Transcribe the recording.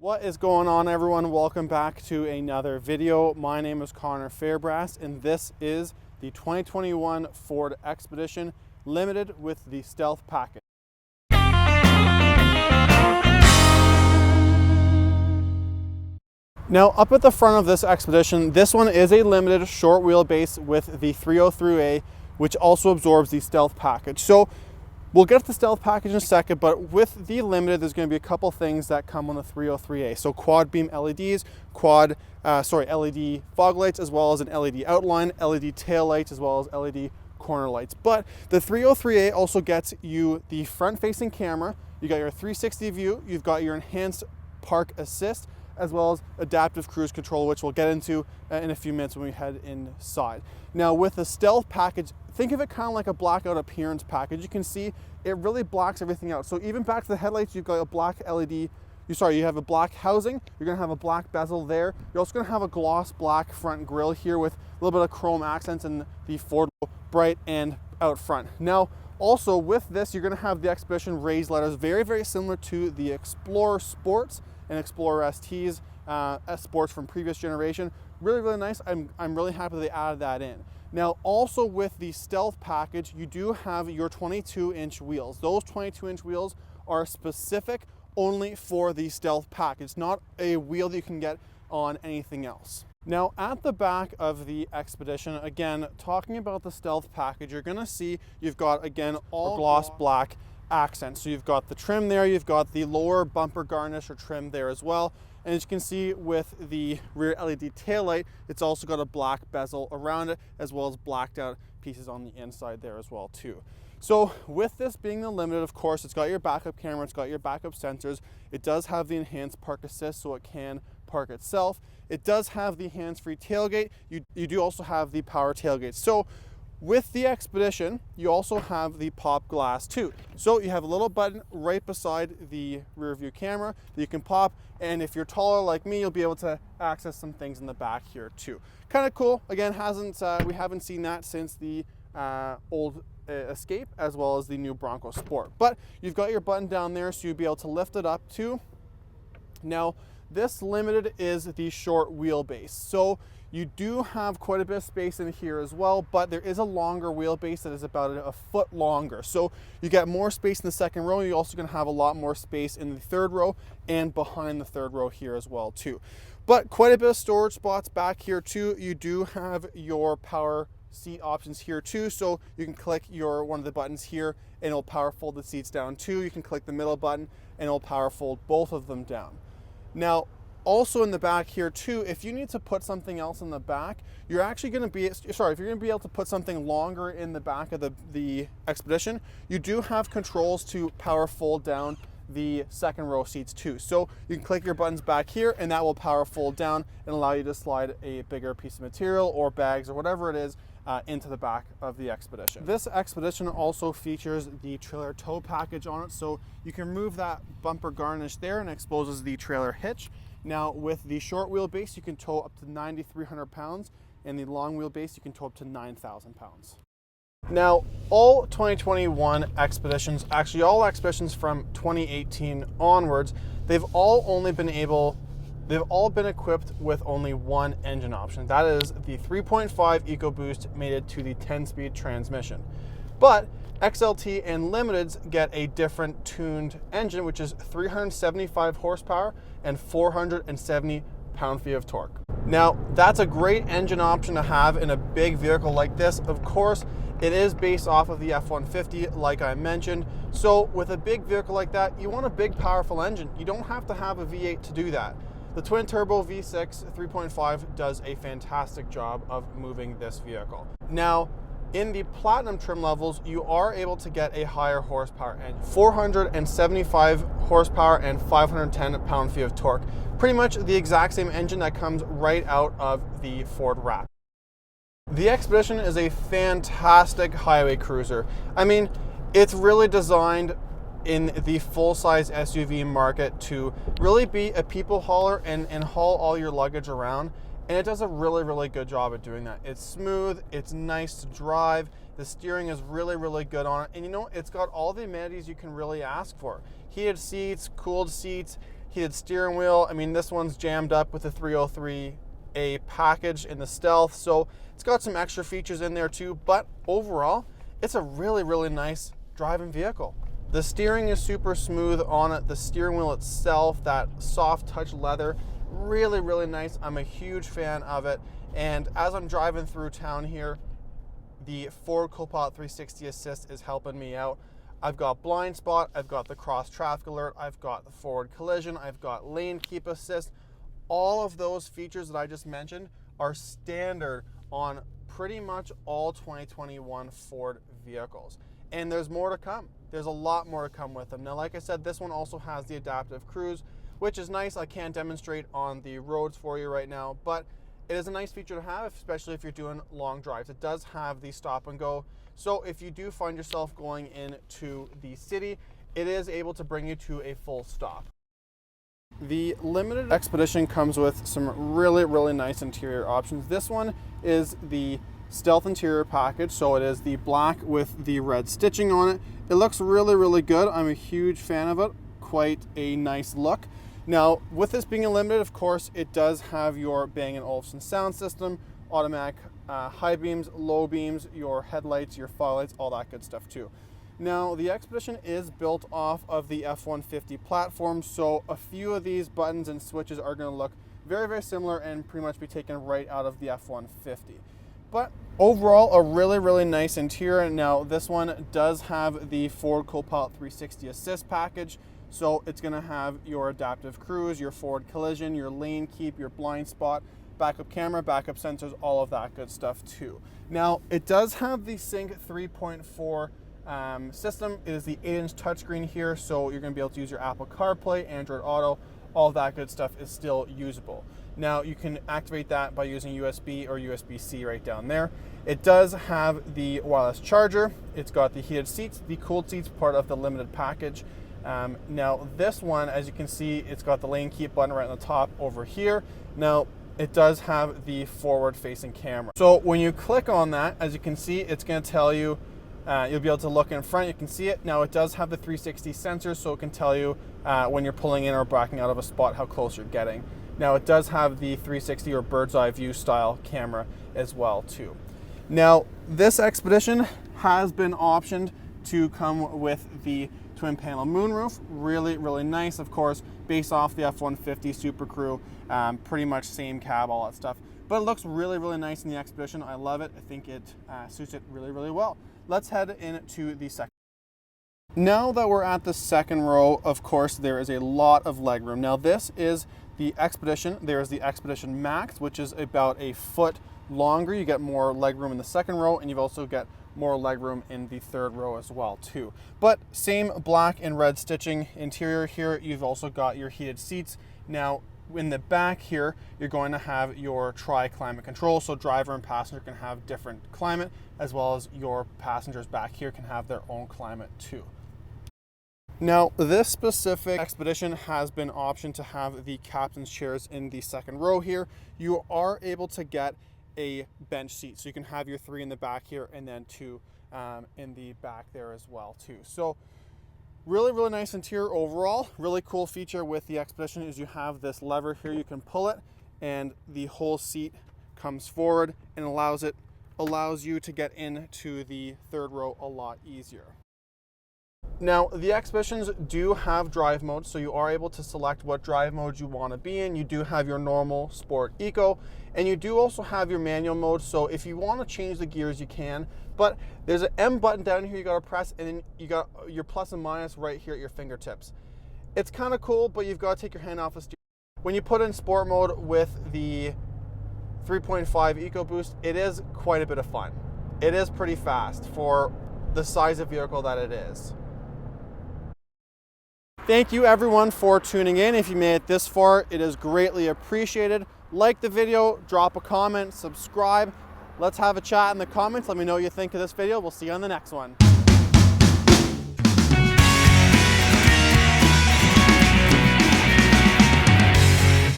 What is going on, everyone? Welcome back to another video. My name is Connor Fairbrass and this is the 2021 Ford Expedition Limited with the Stealth Package. Now, up at the front of this Expedition, this one is a limited short wheelbase with the 303A, which also absorbs the Stealth Package. So we'll get to the Stealth Package in a second, but with the Limited, there's going to be a couple things that come on the 303A. So quad beam LEDs, LED fog lights, as well as an LED outline, LED tail lights, as well as LED corner lights. But the 303A also gets you the front-facing camera. You got your 360 view. You've got your enhanced park assist, as well as adaptive cruise control, which we'll get into in a few minutes when we head inside. Now, with the Stealth Package, think of it kind of like a blackout appearance package. You can see it really blocks everything out. So even back to the headlights, you've got a black LED, you have a black housing, you're gonna have a black bezel there. You're also gonna have a gloss black front grille here with a little bit of chrome accents and the Ford bright and out front. Now, also with this, you're gonna have the Expedition raised letters, very, very similar to the Explorer Sports and Explorer STs, Sports from previous generation. Really, really nice. I'm really happy that they added that in. Now, also with the Stealth Package, you do have your 22-inch wheels. Those 22-inch wheels are specific only for the Stealth Package, not a wheel that you can get on anything else. Now, at the back of the Expedition, again, talking about the Stealth Package, you're gonna see you've got, again, all gloss black accents. So you've got the trim there, you've got the lower bumper garnish or trim there as well. And as you can see with the rear LED taillight, it's also got a black bezel around it, as well as blacked out pieces on the inside there as well too. So with this being the Limited, of course, it's got your backup camera, it's got your backup sensors. It does have the enhanced park assist, so it can park itself. It does have the hands-free tailgate. You do also have the power tailgate. So with the Expedition, you also have the pop glass too. So you have a little button right beside the rear view camera that you can pop, and if you're taller like me, you'll be able to access some things in the back here too. Kind of cool. Again, we haven't seen that since the old Escape, as well as the new Bronco Sport. But you've got your button down there, so you'll be able to lift it up too. Now, this Limited is the short wheelbase. So you do have quite a bit of space in here as well, but there is a longer wheelbase that is about a foot longer. So you get more space in the second row. You're also going to have a lot more space in the third row and behind the third row here as well too. But quite a bit of storage spots back here too. You do have your power seat options here too. So you can click one of the buttons here and it'll power fold the seats down too. You can click the middle button and it'll power fold both of them down. Now, also in the back here too, if you need to put something else in the back, if you're going to be able to put something longer in the back of the Expedition, you do have controls to power fold down the second row seats too. So you can click your buttons back here and that will power fold down and allow you to slide a bigger piece of material or bags or whatever it is into the back of the Expedition. This Expedition also features the trailer tow package on it, so you can remove that bumper garnish there and exposes the trailer hitch. Now, with the short wheelbase, you can tow up to 9,300 pounds, and the long wheelbase, you can tow up to 9,000 pounds. Now, all 2021 Expeditions, actually all Expeditions from 2018 onwards, they've all been equipped with only one engine option. That is the 3.5 Ecoboost mated to the 10-speed transmission. But XLT and Limiteds get a different tuned engine, which is 375 horsepower and 470 pound-feet of torque. Now, that's a great engine option to have in a big vehicle like this. Of course, it is based off of the F-150, like I mentioned. So with a big vehicle like that, you want a big, powerful engine. You don't have to have a V8 to do that. The twin turbo V6 3.5 does a fantastic job of moving this vehicle. Now, in the Platinum trim levels, you are able to get a higher horsepower engine, 475 horsepower and 510 pound-feet of torque. Pretty much the exact same engine that comes right out of the Ford Raptor. The Expedition is a fantastic highway cruiser. I mean, it's really designed in the full-size SUV market to really be a people hauler and haul all your luggage around. And it does a really, really good job at doing that. It's smooth, it's nice to drive, the steering is really, really good on it, and you know, it's got all the amenities you can really ask for. Heated seats, cooled seats, heated steering wheel. I mean, this one's jammed up with the 303A package in the Stealth, so it's got some extra features in there too, but overall, it's a really, really nice driving vehicle. The steering is super smooth on it. The steering wheel itself, that soft touch leather, really, really nice. I'm a huge fan of it. And as I'm driving through town here, the Ford Copilot 360 Assist is helping me out. I've got blind spot, I've got the cross traffic alert, I've got the forward collision, I've got lane keep assist. All of those features that I just mentioned are standard on pretty much all 2021 Ford vehicles. And there's more to come. There's a lot more to come with them. Now, like I said, this one also has the adaptive cruise, which is nice. I can't demonstrate on the roads for you right now, but it is a nice feature to have, especially if you're doing long drives. It does have the stop and go. So if you do find yourself going into the city, it is able to bring you to a full stop. The limited expedition comes with some really, really nice interior options. This one is the Stealth interior package, so it is the black with the red stitching on it. It looks really, really good. I'm a huge fan of it. Quite a nice look. Now, with this being a limited, of course, it does have your Bang & Olufsen sound system, automatic high beams, low beams, your headlights, your fog lights, all that good stuff too. Now, the Expedition is built off of the F-150 platform, so a few of these buttons and switches are going to look very, very similar and pretty much be taken right out of the F-150. But overall, a really, really nice interior. Now, this one does have the Ford Copilot 360 Assist package, so it's going to have your adaptive cruise, your forward collision, your lane keep, your blind spot, backup camera, backup sensors, all of that good stuff too. Now, it does have the Sync 3.4 system. It is the 8-inch touchscreen here, so you're going to be able to use your Apple CarPlay, Android Auto, all of that good stuff is still usable. Now, you can activate that by using USB or USB-C right down there. It does have the wireless charger. It's got the heated seats, the cooled seats, part of the limited package. Now, this one, as you can see, it's got the lane keep button right on the top over here. Now, it does have the forward-facing camera. So when you click on that, as you can see, it's going to tell you, you'll be able to look in front, you can see it. Now, it does have the 360 sensor, so it can tell you when you're pulling in or backing out of a spot how close you're getting. Now, it does have the 360 or bird's eye view style camera as well too. Now, this Expedition has been optioned to come with the twin panel moonroof. Really, really nice, of course, based off the F-150 SuperCrew, pretty much same cab, all that stuff. But it looks really, really nice in the Expedition. I love it. I think it suits it really, really well. Let's head into the second. Now that we're at the second row, of course, there is a lot of legroom. Now, this is the Expedition. There is the Expedition Max, which is about a foot longer. You get more legroom in the second row, and you've also got more legroom in the third row as well too. But same black and red stitching interior here. You've also got your heated seats. Now, in the back here, you're going to have your tri-climate control, so driver and passenger can have different climate, as well as your passengers back here can have their own climate too. Now, this specific Expedition has been optioned to have the captain's chairs in the second row here. You are able to get a bench seat, so you can have your 3 in the back here and then 2 in the back there as well too. So really, really nice interior overall. Really cool feature with the Expedition is you have this lever here, you can pull it and the whole seat comes forward and allows you to get into the third row a lot easier. Now, the Expeditions do have drive modes, so you are able to select what drive mode you want to be in. You do have your normal, sport, eco, and you do also have your manual mode, so if you want to change the gears, you can. But there's an M button down here you got to press, and then you got your plus and minus right here at your fingertips. It's kind of cool, but you've got to take your hand off the steering. When you put in sport mode with the 3.5 Ecoboost, it is quite a bit of fun. It is pretty fast for the size of vehicle that it is. Thank you everyone for tuning in. If you made it this far, it is greatly appreciated. Like the video, drop a comment, subscribe. Let's have a chat in the comments. Let me know what you think of this video. We'll see you on the next one.